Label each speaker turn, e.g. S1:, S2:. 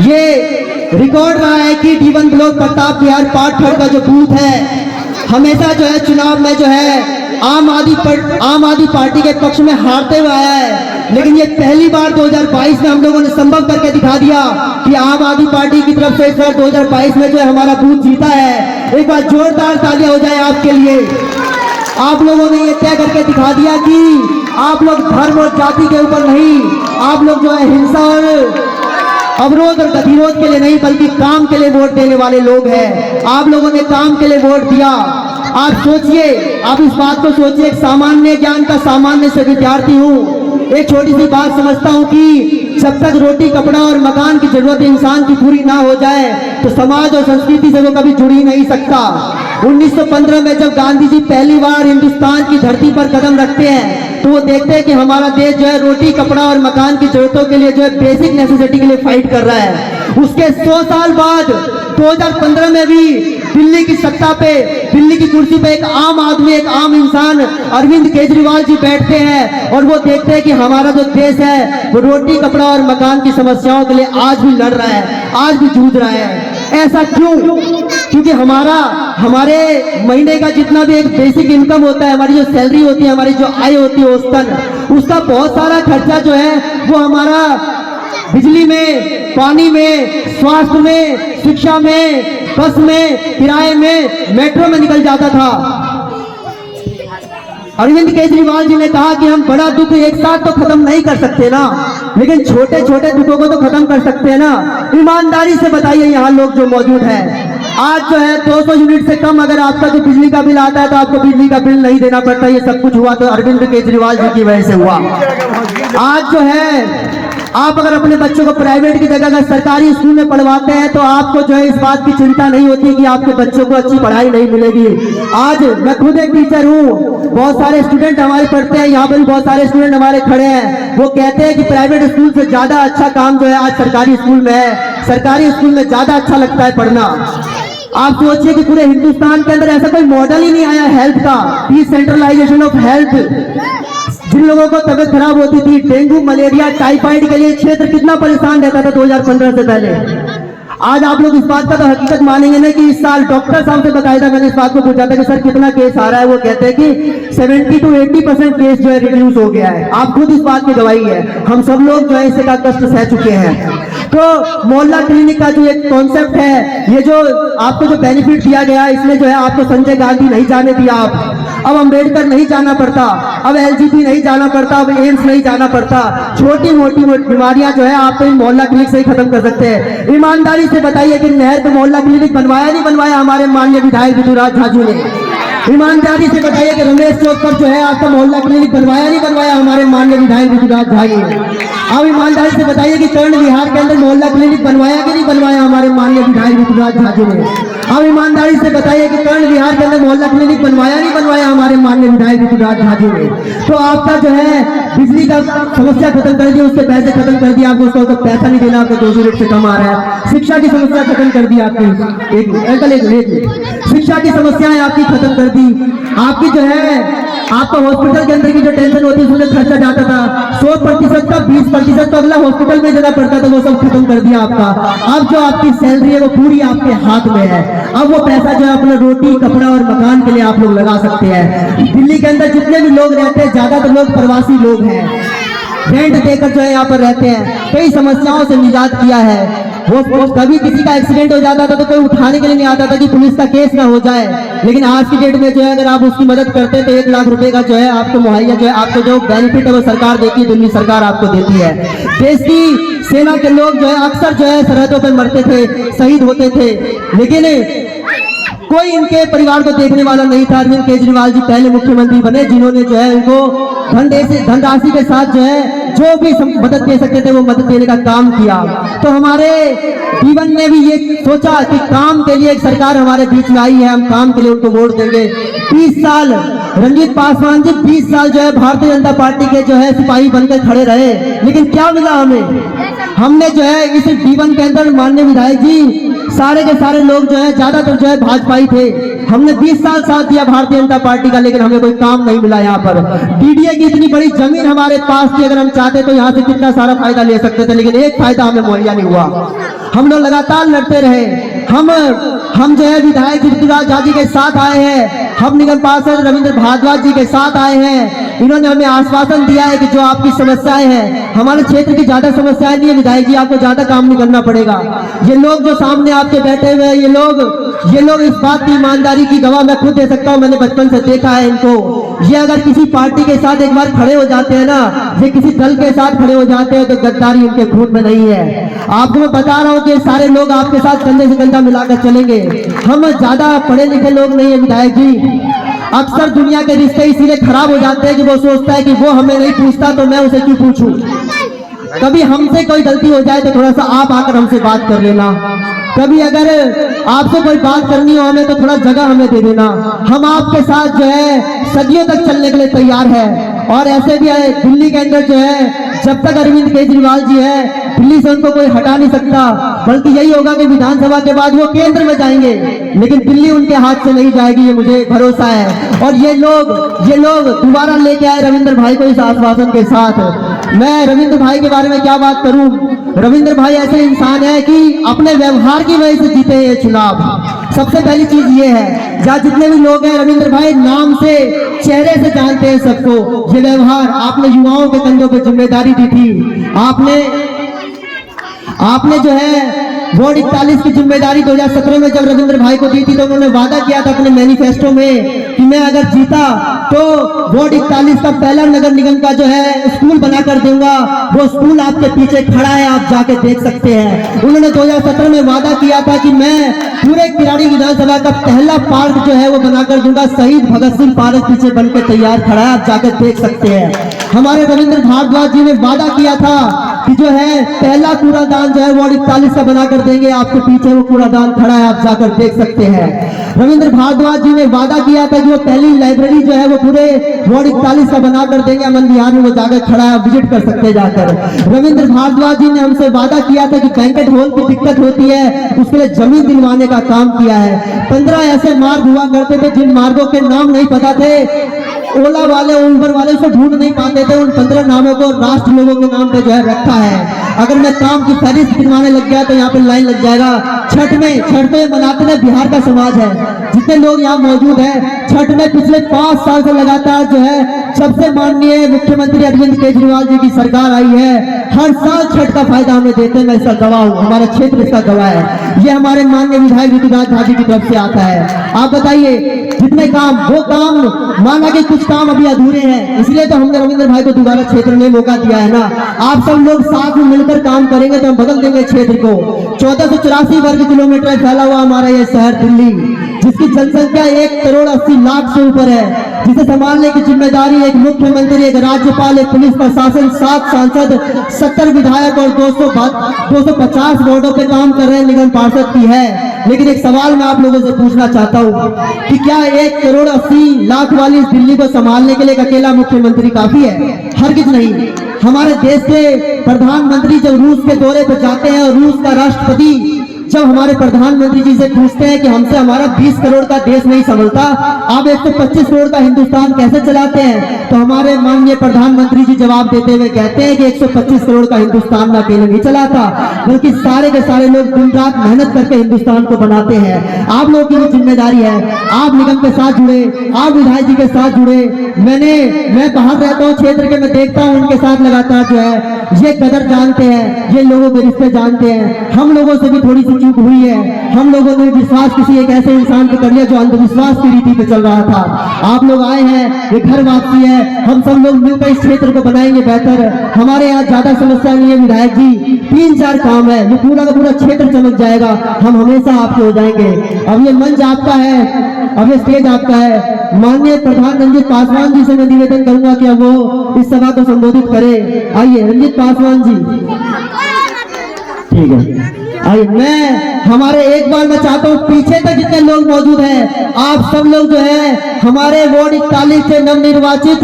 S1: ये रिकॉर्ड रहा है कि D1 ब्लॉक प्रताप विहार पाटखड़ का जो बूथ है हमेशा जो है चुनाव में जो है आम आदमी पार्टी के पक्ष में हारते हुए आया है, लेकिन ये पहली बार 2022 में हम लोगों ने संभव करके दिखा दिया कि आम आदमी पार्टी की तरफ से इस बार 2022 में जो है हमारा बूथ जीता है। एक बार जोरदार तालियां हो जाए आपके लिए। आप लोगों ने ये तय करके दिखा दिया कि आप लोग धर्म और जाति के ऊपर नहीं, आप लोग जो है हिंसा और अवरोध और गतिरोध के लिए नहीं बल्कि काम के लिए वोट देने वाले लोग हैं। आप लोगों ने काम के लिए वोट दिया। आप सोचिए, आप इस बात को सोचिए, एक सामान्य ज्ञान का सामान्य से विद्यार्थी हूँ, एक छोटी सी बात समझता हूँ कि जब तक रोटी कपड़ा और मकान की जरूरत इंसान की पूरी ना हो जाए तो समाज और संस्कृति से वो कभी जुड़ ही नहीं सकता। 1915 में जब गांधी जी पहली बार हिंदुस्तान की धरती पर कदम रखते हैं तो वो देखते हैं कि हमारा देश जो है रोटी कपड़ा और मकान की जरूरतों के लिए जो है बेसिक नेसेसिटी के लिए फाइट कर रहा है। उसके 100 साल बाद 2015 में भी दिल्ली की सत्ता पे, दिल्ली की कुर्सी पे एक आम आदमी, एक आम इंसान अरविंद केजरीवाल जी बैठते हैं और वो देखते हैं कि हमारा जो देश है वो रोटी कपड़ा और मकान की समस्याओं के लिए आज भी लड़ रहा है, आज भी जूझ रहा है। ऐसा क्यों? क्योंकि हमारे महीने का जितना भी एक बेसिक इनकम होता है, हमारी जो सैलरी होती है, हमारी जो आय होती है औसतन, उसका बहुत सारा खर्चा जो है वो हमारा बिजली में, पानी में, स्वास्थ्य में, शिक्षा में, बस में, किराए में, मेट्रो में निकल जाता था। अरविंद केजरीवाल जी ने कहा कि हम बड़ा दुख एक साथ तो खत्म नहीं कर सकते ना, लेकिन छोटे छोटे दुखों को तो खत्म कर सकते हैं ना। ईमानदारी से बताइए यहाँ लोग जो मौजूद हैं, आज जो है 200 यूनिट से कम अगर आपका जो बिजली का बिल आता है तो आपको बिजली का बिल नहीं देना पड़ता। ये सब कुछ हुआ तो अरविंद केजरीवाल जी की वजह से हुआ। आज जो है आप अगर अपने बच्चों को प्राइवेट की जगह अगर सरकारी स्कूल में पढ़वाते हैं तो आपको जो है इस बात की चिंता नहीं होती कि आपके बच्चों को अच्छी पढ़ाई नहीं मिलेगी। आज मैं खुद एक टीचर हूँ, बहुत सारे स्टूडेंट हमारे पढ़ते हैं, यहाँ पर भी बहुत सारे स्टूडेंट हमारे खड़े हैं, वो कहते हैं कि प्राइवेट स्कूल से ज्यादा अच्छा काम जो है आज सरकारी स्कूल में है, सरकारी स्कूल में ज्यादा अच्छा लगता है पढ़ना। आप सोचिए कि पूरे हिंदुस्तान के अंदर ऐसा कोई मॉडल ही नहीं आया हेल्थ का, डिसेंट्रलाइजेशन ऑफ हेल्थ। जिन लोगों को तबीयत खराब होती थी, डेंगू, मलेरिया, टाइफाइड के लिए क्षेत्र कितना परेशान रहता था 2015 से पहले। आज आप लोग इस बात का तो हकीकत मानेंगे ना कि इस साल डॉक्टर साहब से बताया, मैंने इस बात को पूछा था कि सर कितना केस आ रहा है, वो कहते हैं कि 70 to 80% केस जो है रिड्यूस हो गया है। आप खुद इस बात की गवाही है, हम सब लोग जो है इससे का कष्ट सह चुके हैं। तो मोहल्ला क्लिनिक का जो एक कॉन्सेप्ट है, ये जो आपको जो बेनिफिट दिया गया है, इसमें जो है आपको संजय गांधी नहीं जाने दिया, आप अब अम्बेडकर नहीं जाना पड़ता, अब LGP नहीं जाना पड़ता, अब एम्स नहीं जाना पड़ता। छोटी मोटी बीमारियां जो है आप तो इन मोहल्ला क्लिनिक से ही खत्म कर सकते हैं। ईमानदारी से बताइए कि नहर पे मोहल्ला क्लिनिक बनवाया नहीं बनवाया हमारे माननीय विधायक विधुराज झाजू ने? ईमानदारी से बताइए कि रमेश चौक पर जो है आपका मोहल्ला क्लिनिक बनवाया नहीं बनवाया हमारे माननीय विधायक विधुराज झाजू ने? अब ईमानदारी से बताइए कि कर्ण विहार के अंदर मोहल्ला क्लिनिक बनवाया कि नहीं बनवाया हमारे माननीय विधायक विधुराज झाजू ने? अब ईमानदारी से बताइए कि कर्ण विहार के अंदर मोहल्ला क्लिनिक बनवाया नहीं बनवाया हमारे माननीय विधायक विधुराज झाजू ने? तो आपका जो है बिजली का समस्या खत्म कर दिया, उसके पैसे खत्म कर दिया, आपको उसका पैसा नहीं देना, आपको 200 यूनिट से कम आ रहा है। शिक्षा की समस्या खत्म कर दी आपकी, एक शिक्षा की समस्याएं आपकी खत्म कर दी। आपकी जो है आपका हॉस्पिटल के अंदर की जो टेंशन होती है उसमें खर्चा जाता था 100% का 20% तो अगला हॉस्पिटल में देना पड़ता था, वो सब खत्म कर दिया आपका। अब जो आपकी सैलरी है वो पूरी आपके हाथ में है। अब वो पैसा जो है अपना रोटी कपड़ा और मकान के लिए आप लोग लगा सकते हैं। दिल्ली के अंदर जितने भी लोग रहते हैं ज्यादातर लोग प्रवासी लोग हैं, रेंट देकर जो है यहाँ पर रहते हैं, कई समस्याओं से निजात किया है। वो कभी किसी का एक्सीडेंट हो जाता था तो कोई उठाने के लिए नहीं आता था कि पुलिस का केस ना हो जाए, लेकिन आज की डेट में जो है अगर आप उसकी मदद करते हैं तो 1 लाख रुपए का जो है आपको मुहैया जो है आपको जो बेनिफिट है वो सरकार देती है, दिल्ली सरकार आपको देती है। देश की सेना के लोग जो है अक्सर जो है सरहदों पर मरते थे, शहीद होते थे, लेकिन कोई इनके परिवार को देखने वाला नहीं था। अरविंद केजरीवाल जी पहले मुख्यमंत्री बने जिन्होंने जो है इनको धनराशि के साथ जो है जो भी मदद दे सकते थे वो मदद देने का काम किया। तो हमारे D1 ने भी ये सोचा कि काम के लिए एक सरकार हमारे बीच में आई है, हम काम के लिए उनको वोट देंगे। 20 साल रंजीत पासवान जी 20 साल जो है भारतीय जनता पार्टी के जो है सिपाही बनकर खड़े रहे, लेकिन क्या मिला हमें? हमने जो है इस D1 के अंदर माननीय विधायक जी सारे के सारे लोग जो है ज्यादातर जो है भाजपाई थे। हमने 20 साल साथ दिया भारतीय जनता पार्टी का, लेकिन हमें कोई काम नहीं मिला। यहाँ पर DDA की इतनी बड़ी जमीन हमारे पास थी, अगर हम चाहते तो यहाँ से कितना सारा फायदा ले सकते थे, लेकिन एक फायदा हमें मुहैया नहीं हुआ। हम लोग लगातार लड़ते रहे। हम जो है विधायक ऋतुराज झा जी के साथ आए हैं, हम निगम पार्षद रविंद्र भारद्वाज जी के साथ आए हैं। इन्होंने हमें आश्वासन दिया है कि जो आपकी समस्याएं हैं, हमारे क्षेत्र की ज्यादा समस्याएं नहीं है विधायक जी, आपको ज्यादा काम नहीं करना पड़ेगा। ये लोग जो सामने आपके बैठे हुए हैं, ये लोग इस बात की ईमानदारी की गवाह मैं खुद दे सकता हूँ, मैंने बचपन से देखा है इनको। ये अगर किसी पार्टी के साथ एक बार खड़े हो जाते हैं ना, ये किसी दल के साथ खड़े हो जाते हैं, तो गद्दारी इनके खून में नहीं है। आपको मैं बता रहा हूँ कि सारे लोग आपके साथ कंधे से कंधा मिलाकर चलेंगे। हम ज्यादा पढ़े लिखे लोग नहीं है विधायक जी। अक्सर दुनिया के रिश्ते इसीलिए खराब हो जाते हैं कि वो सोचता है कि वो हमें नहीं पूछता तो मैं उसे क्यों पूछूं। कभी हमसे कोई गलती हो जाए तो थोड़ा सा आप आकर हमसे बात कर लेना। कभी अगर आपसे कोई बात करनी हो हमें तो थोड़ा जगह हमें दे देना। हम आपके साथ जो है सदियों तक चलने के लिए तैयार है। और ऐसे भी है दिल्ली के अंदर जो है जब तक अरविंद केजरीवाल जी है, दिल्ली से उनको कोई हटा नहीं सकता। बल्कि यही होगा कि विधानसभा के बाद वो केंद्र में जाएंगे, लेकिन दिल्ली उनके हाथ से नहीं जाएगी, ये मुझे भरोसा है। और ये लोग दोबारा लेके आए रविंद्र भाई को इस आश्वासन के साथ। मैं रविंद्र भाई के बारे में क्या बात करूं। रविंद्र भाई ऐसे इंसान है कि अपने व्यवहार की वजह से जीते ये चुनाव। सबसे पहली चीज ये है, जहाँ जितने भी लोग हैं रविंद्र भाई नाम से चेहरे से जानते हैं सबको। ये व्यवहार आपने युवाओं के कंधों पर जिम्मेदारी दी थी। आपने जो है वार्ड 41 की जिम्मेदारी 2017 में जब रविंद्र भाई को दी थी तो उन्होंने वादा किया था अपने मैनिफेस्टो में कि मैं अगर जीता तो वार्ड 41 का पहला नगर निगम का जो है स्कूल बना कर दूंगा। वो स्कूल आपके पीछे खड़ा है, आप जाके देख सकते हैं। उन्होंने 2017 में वादा किया था कि मैं पूरे किराड़ी विधानसभा का पहला पार्क जो है वो बनाकर दूंगा। शहीद भगत सिंह पार्क पीछे बनकर तैयार खड़ा है, आप जाकर देख सकते हैं। हमारे रविंद्र भारद्वाज जी ने वादा किया था कि जो है पहला कूड़ादान जो है वार्ड 41 का बनाकर देंगे, आपके पीछे वो कूड़ादान खड़ा है, आप जाकर देख सकते हैं। रविंद्र भारद्वाज जी ने वादा किया था कि वो पहली लाइब्रेरी जो है वो पूरे वार्ड 41 का बनाकर देंगे, अमन विहार में वो जाकर खड़ा है, आप विजिट कर सकते हैं जाकर। रविंद्र भारद्वाज जी ने हमसे वादा किया था कि बैंकेट हॉल की दिक्कत होती है, उसके लिए जमीन दिलवाने का काम किया है। 15 ऐसे मार्ग हुआ करते थे जिन मार्गों के नाम नहीं पता थे, ओला वाले उबर वाले उसे ढूंढ नहीं पाते थे। उन 15 नामों को राष्ट्र लोगों के नाम पे जो है रखा है। अगर मैं काम की फहरिस्त गिनवाने लग गया तो यहाँ पे लाइन लग जाएगा। छठ में मनाते हैं, बिहार का समाज है, जितने लोग यहाँ मौजूद हैं, छठ में पिछले 5 साल से लगातार जो है जब से माननीय मुख्यमंत्री अरविंद केजरीवाल जी की सरकार आई है, हर साल छठ का फायदा हमें देते हैं। मैं इसका गवाह हूँ, हमारा क्षेत्र इसका गवाह है। ये हमारे माननीय विधायक ऋतुराज झा जी की तरफ से आता है। आप बताइए, जितने काम वो काम माना कि कुछ काम अभी अधूरे हैं, इसलिए तो हमने रविंद्र भाई को दोबारा क्षेत्र में मौका दिया है ना। आप सब लोग साथ में मिलकर काम करेंगे तो हम बदल देंगे क्षेत्र को। 1484 वर्ग किलोमीटर फैला हुआ हमारा ये शहर दिल्ली, जिसकी जनसंख्या 1,80,00,000 से ऊपर है, जिसे संभालने की जिम्मेदारी एक मुख्यमंत्री, एक राज्यपाल, एक पुलिस प्रशासन, 7 सांसद, 70 विधायक और 250 वार्डों पे काम कर रहे निगम पार्षद की है। लेकिन एक सवाल मैं आप लोगों से पूछना चाहता हूँ कि क्या 1,80,00,000 वाली इस दिल्ली को संभालने के लिए एक अकेला मुख्यमंत्री काफी है? हरगिज नहीं। हमारे देश के प्रधानमंत्री जब रूस के दौरे पर जाते हैं और रूस का राष्ट्रपति जब हमारे प्रधानमंत्री जी से पूछते हैं कि हमसे हमारा 20 करोड़ का देश नहीं संभलता, आप 125 करोड़ का हिंदुस्तान कैसे चलाते हैं, तो हमारे माननीय प्रधानमंत्री जी जवाब देते हुए कहते हैं कि 125 करोड़ का हिंदुस्तान में अकेले नहीं चलाता, बल्कि सारे के सारे लोग दिन रात मेहनत करके हिंदुस्तान को बनाते हैं। आप लोगों की भी जिम्मेदारी है, आप निगम के साथ जुड़े, आप विधायक जी के साथ जुड़े। मैं बाहर रहता हूँ, क्षेत्र के मैं देखता हूँ उनके साथ लगातार जो है ये कदर जानते हैं, ये लोगों के रिश्ते जानते हैं। हम लोगों से भी थोड़ी सी चूक हुई है, हम लोगों ने विश्वास किसी एक ऐसे इंसान पे कर लिया जो अंधविश्वास की रीति पे चल रहा था। आप लोग आए हैं, ये घर वापसी है, हम सब लोग मिलकर इस क्षेत्र को बनाएंगे बेहतर। हमारे यहाँ ज्यादा समस्या नहीं है विधायक जी, 3-4 काम है, ये पूरा का पूरा क्षेत्र चमक जाएगा, हम हमेशा आपके हो जाएंगे। अब ये मंच आपका है, अब ये स्टेज आपका है। माननीय प्रधान रंजीत पासवान जी से मैं निवेदन करूंगा कि अब वो इस सभा को संबोधित करें। आइए रंजीत पासवान जी, ठीक है, आइए। हमारे एक बार मैं चाहता हूँ पीछे तक जितने लोग मौजूद हैं, आप सब लोग जो है हमारे वार्ड 41 से नवनिर्वाचित